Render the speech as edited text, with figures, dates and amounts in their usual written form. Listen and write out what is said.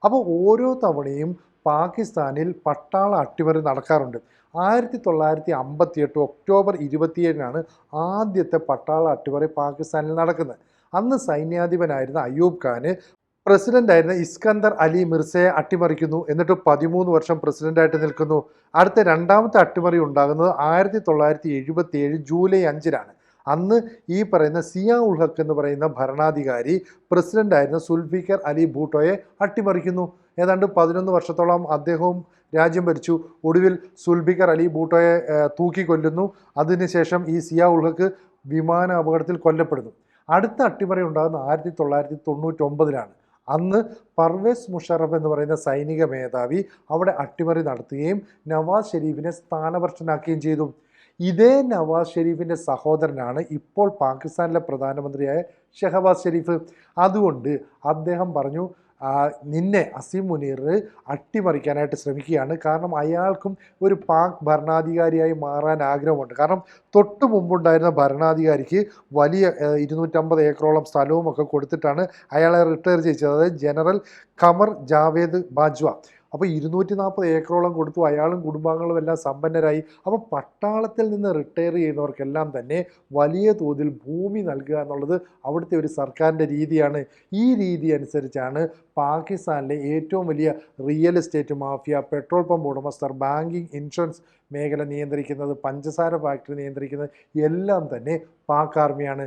അപ്പോൾ ഓരോ തവണയും പാകിസ്ഥാനിൽ പട്ടാള അട്ടിമറി നടക്കാറുണ്ട്. 1958 ഒക്ടോബർ 27-നാണ് ആദ്യത്തെ പട്ടാള അട്ടിമറി പാകിസ്ഥാനിൽ നടക്കുന്നത്. അന്ന് സൈന്യാധിപനായിരുന്ന അയ്യൂബ് ഖാന് പ്രസിഡന്റായിരുന്ന ഇസ്കന്ദർ അലി മിർസയെ അട്ടിമറിക്കുന്നു. എന്നിട്ട് 13 വർഷം പ്രസിഡന്റായിട്ട് നിൽക്കുന്നു. അടുത്ത രണ്ടാമത്തെ അട്ടിമറി ഉണ്ടാകുന്നത് 1977 ജൂലൈ 5-നാണ്. അന്ന് ഈ പറയുന്ന സിയാ ഉൾ ഹക്ക് എന്ന് പറയുന്ന ഭരണാധികാരി പ്രസിഡന്റായിരുന്ന സുൽഫിക്കർ അലി ഭൂട്ടോയെ അട്ടിമറിക്കുന്നു. ഏതാണ്ട് 11 വർഷത്തോളം അദ്ദേഹവും രാജ്യം ഭരിച്ചു. ഒടുവിൽ സുൽഫിക്കർ അലി ഭൂട്ടോയെ തൂക്കിക്കൊല്ലുന്നു. അതിനുശേഷം ഈ സിയാ ഉൾ ഹക്ക് വിമാന അപകടത്തിൽ കൊല്ലപ്പെടുന്നു. അടുത്ത അട്ടിമറി ഉണ്ടാകുന്ന 1999-ലാണ്. അന്ന് പർവേസ് മുഷറഫ് എന്ന് പറയുന്ന സൈനിക മേധാവി അവിടെ അട്ടിമറി നടത്തുകയും നവാസ് ഷെരീഫിനെ സ്ഥാനഭ്രഷ്ടനാക്കുകയും ചെയ്തു. ഇതേ നവാസ് ഷെരീഫിൻ്റെ സഹോദരനാണ് ഇപ്പോൾ പാകിസ്ഥാനിലെ പ്രധാനമന്ത്രിയായ ഷെഹബാസ് ഷെരീഫ്. അതുകൊണ്ട് അദ്ദേഹം പറഞ്ഞു, നിന്നെ അസീം മുനീർ അട്ടിമറിക്കാനായിട്ട് ശ്രമിക്കുകയാണ്. കാരണം അയാൾക്കും ഒരു പാക് ഭരണാധികാരിയായി മാറാൻ ആഗ്രഹമുണ്ട്. കാരണം തൊട്ട് മുമ്പുണ്ടായിരുന്ന ഭരണാധികാരിക്ക് വലിയ 250 ഏക്കറോളം സ്ഥലവും ഒക്കെ കൊടുത്തിട്ടാണ് അയാളെ റിട്ടയർ ചെയ്യിച്ചത്. അതായത് ജനറൽ ഖമർ ജാവേദ് ബാജ്വ. അപ്പോൾ 240 ഏക്കറോളം കൊടുത്തു. അയാളും കുടുംബാംഗങ്ങളും എല്ലാം സമ്പന്നരായി. അപ്പോൾ പട്ടാളത്തിൽ നിന്ന് റിട്ടയർ ചെയ്യുന്നവർക്കെല്ലാം തന്നെ വലിയ തോതിൽ ഭൂമി നൽകുക എന്നുള്ളത് അവിടുത്തെ ഒരു സർക്കാരിൻ്റെ രീതിയാണ്. ഈ രീതി അനുസരിച്ചാണ് പാകിസ്ഥാനിലെ ഏറ്റവും വലിയ real estate mafia, petrol pump ഉടമസ്ഥർ, ബാങ്കിങ്, ഇൻഷുറൻസ് മേഖല നിയന്ത്രിക്കുന്നത്, പഞ്ചസാര ഫാക്ടറി നിയന്ത്രിക്കുന്നത് എല്ലാം തന്നെ പാക് ആർമിയാണ്.